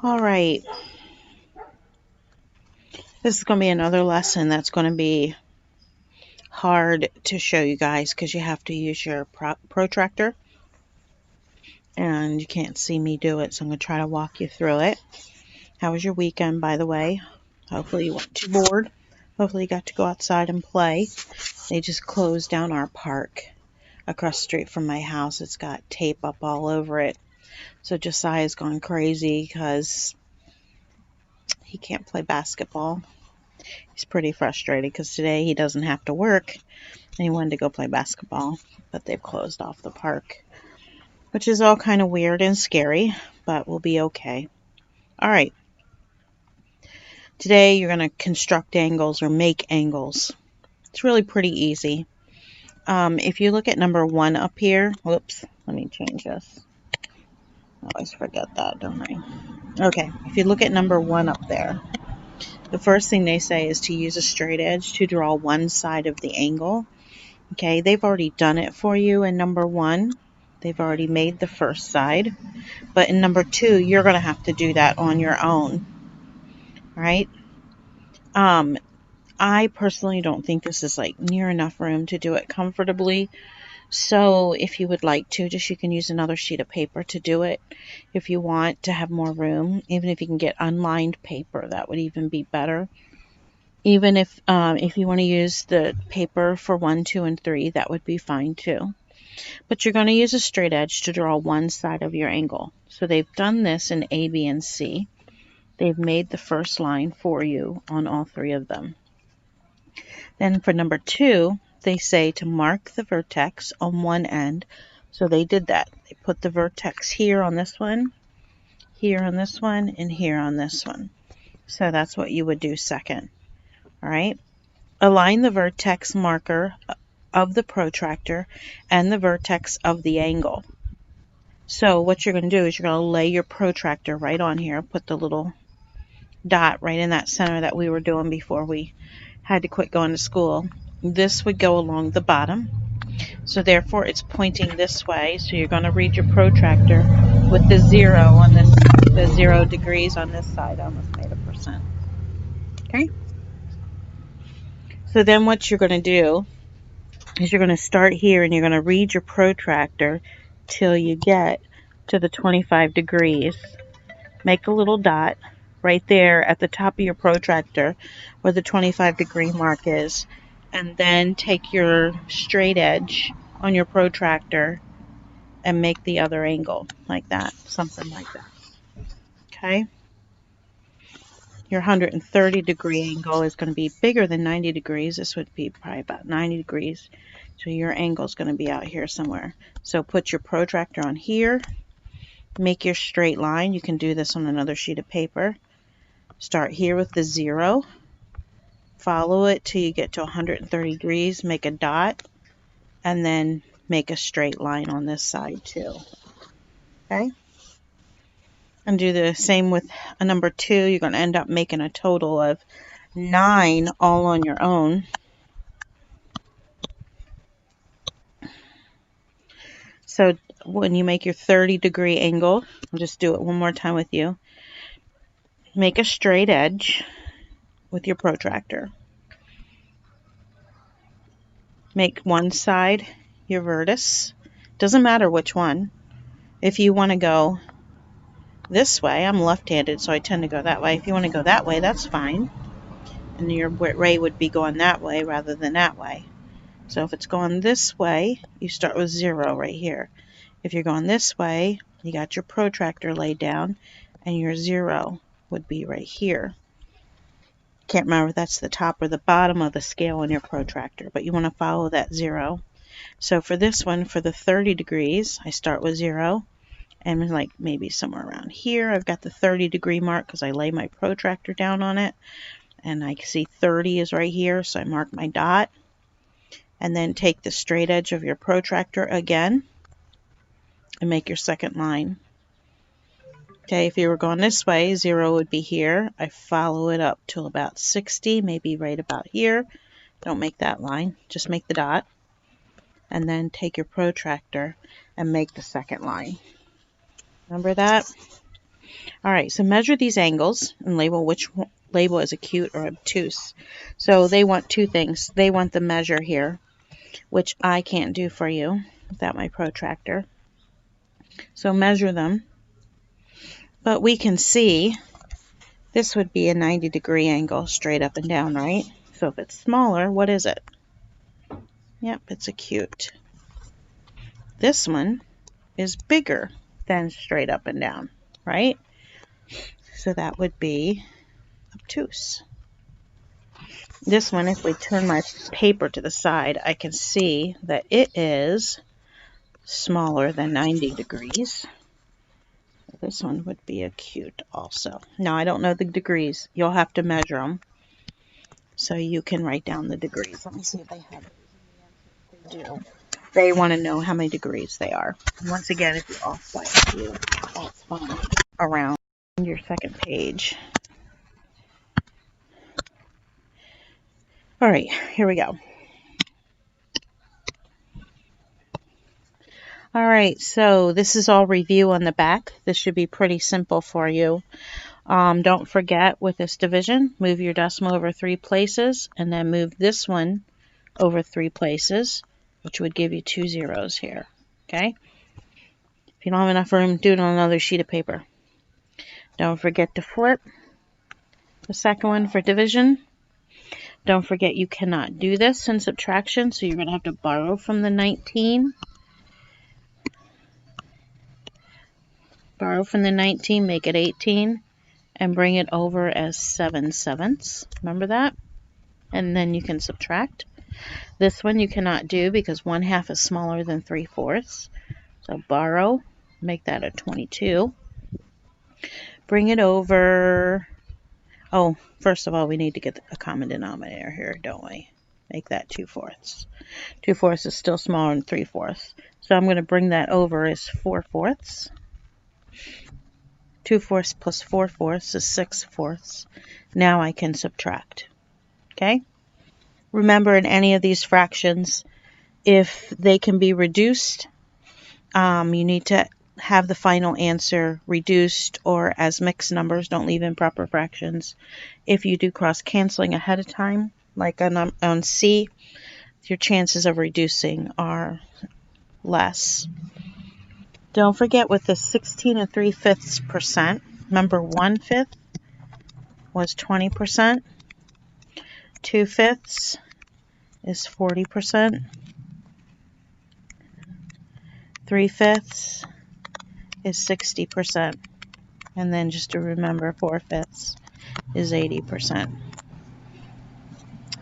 All right, this is going to be another lesson that's going to be hard to show you guys because you have to use your protractor and you can't see me do it, so I'm going to try to walk you through it. How was your weekend, by the way? Hopefully you weren't too bored. Hopefully you got to go outside and play. They just closed down our park across the street from my house. It's got tape up all over it. So Josiah's gone crazy because he can't play basketball. He's pretty frustrated because today he doesn't have to work and he wanted to go play basketball, but they've closed off the park, which is all kind of weird and scary, but we'll be okay. All right. Today you're going to construct angles or make angles. It's really pretty easy. If you look at number 1 up here, whoops, let me change this. I always forget that, don't I? Okay, if you look at number 1 up there, the first thing they say is to use a straight edge to draw one side of the angle. Okay, they've already done it for you in number 1. They've already made the first side. But in number 2, you're going to have to do that on your own. All right? I personally don't think this is like near enough room to do it comfortably. So if you would like to, you can use another sheet of paper to do it. If you want to have more room, even if you can get unlined paper, that would even be better. Even if you want to use the paper for 1, 2, and 3, that would be fine too. But you're going to use a straight edge to draw one side of your angle. So they've done this in A, B, and C. They've made the first line for you on all 3 of them. Then for number 2, they say to mark the vertex on one end. So they did that. They put the vertex here on this one, here on this one, and here on this one. So that's what you would do second. All right. Align the vertex marker of the protractor and the vertex of the angle. So what you're going to do is you're going to lay your protractor right on here, put the little dot right in that center that we were doing before we had to quit going to school. This would go along the bottom. So therefore it's pointing this way. So you're going to read your protractor with the 0 on this, the 0 degrees on this side. I almost made a percent. Okay. So then what you're going to do is you're going to start here and you're going to read your protractor till you get to the 25 degrees. Make a little dot right there at the top of your protractor where the 25-degree mark is, and then take your straight edge on your protractor and make the other angle like that, something like that. Okay? Your 130-degree angle is going to be bigger than 90 degrees. This would be probably about 90 degrees. So your angle is going to be out here somewhere. So put your protractor on here. Make your straight line. You can do this on another sheet of paper. Start here with the 0. Follow it till you get to 130 degrees. Make a dot. And then make a straight line on this side too. Okay? And do the same with a number 2. You're going to end up making a total of 9 all on your own. So when you make your 30-degree angle, I'll just do it one more time with you. Make a straight edge with your protractor. Make one side your vertex. Doesn't matter which one. If you want to go this way, I'm left-handed, so I tend to go that way. If you want to go that way, that's fine. And your ray would be going that way rather than that way. So if it's going this way, you start with 0 right here. If you're going this way, you got your protractor laid down, and your 0 would be right here. Can't remember if that's the top or the bottom of the scale on your protractor, but you want to follow that 0. So for this one, for the 30 degrees, I start with 0, and like maybe somewhere around here, I've got the 30-degree mark because I lay my protractor down on it, and I see 30 is right here, so I mark my dot, and then take the straight edge of your protractor again and make your second line. Okay, if you were going this way, 0 would be here. I follow it up till about 60, maybe right about here. Don't make that line, just make the dot. And then take your protractor and make the second line. Remember that? All right, so measure these angles and label which label is acute or obtuse. So they want two things. They want the measure here, which I can't do for you without my protractor. So measure them. But we can see this would be a 90-degree angle straight up and down, right? So if it's smaller, what is it? Yep, it's acute. This one is bigger than straight up and down, right? So that would be obtuse. This one, if we turn my paper to the side, I can see that it is smaller than 90 degrees. This one would be acute also. Now, I don't know the degrees. You'll have to measure them so you can write down the degrees. Let me see if they have it. They do. They want to know how many degrees they are. Once again, if you're off by a few, that's fine. Around your second page. All right, here we go. All right, so this is all review on the back. This should be pretty simple for you. Don't forget with this division, move your decimal over 3 places and then move this one over 3 places, which would give you 2 zeros here, okay? If you don't have enough room, do it on another sheet of paper. Don't forget to flip the second one for division. Don't forget you cannot do this in subtraction, so you're going to have to borrow from the 19. Borrow from the 19, make it 18, and bring it over as 7/7. Remember that? And then you can subtract. This one you cannot do because 1/2 is smaller than 3/4. So borrow, make that a 22. Bring it over. Oh, first of all, we need to get a common denominator here, don't we? Make that 2/4. 2/4 is still smaller than 3/4. So I'm going to bring that over as 4/4. 2/4 plus 4/4 is 6/4. Now I can subtract. Okay? Remember, in any of these fractions, if they can be reduced, you need to have the final answer reduced or as mixed numbers. Don't leave improper fractions. If you do cross canceling ahead of time, like on C, your chances of reducing are less. Don't forget with the 16 3/5%, remember 1/5 was 20%, 2/5 is 40%, 3/5 is 60%, and then just to remember 4/5 is 80%.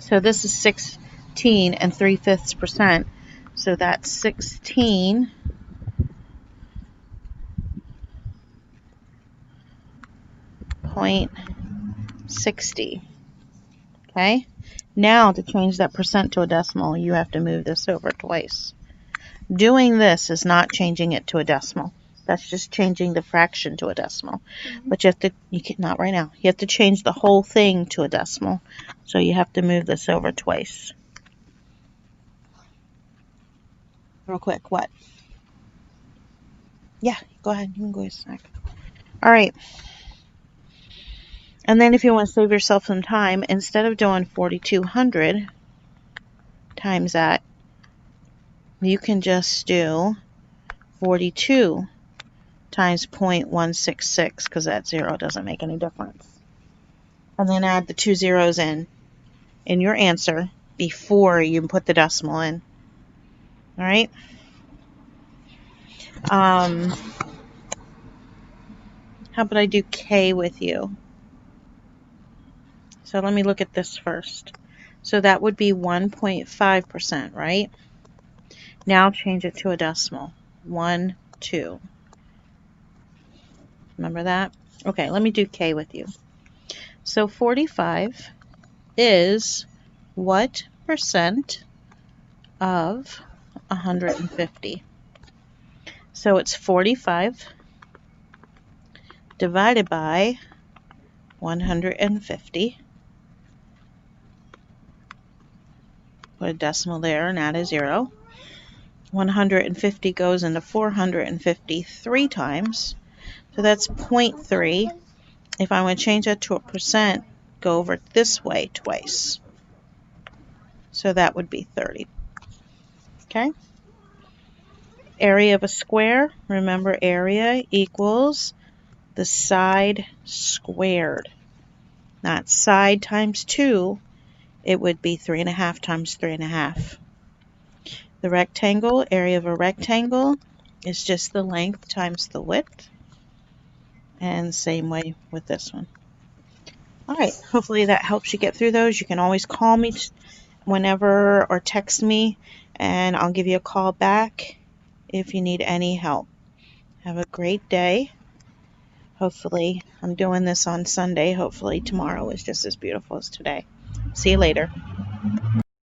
So this is 16 3/5%, so that's 16.60. Okay, now to change that percent to a decimal, you have to move this over twice. Doing this is not changing it to a decimal. That's just changing the fraction to a decimal. But you have to, not right now, you have to change the whole thing to a decimal. So you have to move this over twice. Real quick, what? Yeah, go ahead, you can go get a snack. All right. And then if you want to save yourself some time, instead of doing 4,200 times that, you can just do 42 times 0.166, because that 0 doesn't make any difference. And then add the 2 zeros in your answer before you put the decimal in. All right? How about I do K with you? So let me look at this first. So that would be 1.5%, right? Now change it to a decimal. 1, 2. Remember that? Okay, let me do K with you. So 45 is what percent of 150? So it's 45 divided by 150. Put a decimal there and add a 0. 150 goes into 450 3 times. So that's 0.3. If I want to change that to a percent, go over this way twice. So that would be 30. Okay? Area of a square, remember area equals the side squared. Not side times 2, it would be 3.5 times 3.5. The rectangle, area of a rectangle, is just the length times the width. And same way with this one. Alright, hopefully that helps you get through those. You can always call me whenever or text me, and I'll give you a call back if you need any help. Have a great day. Hopefully, I'm doing this on Sunday. Hopefully tomorrow is just as beautiful as today. See you later.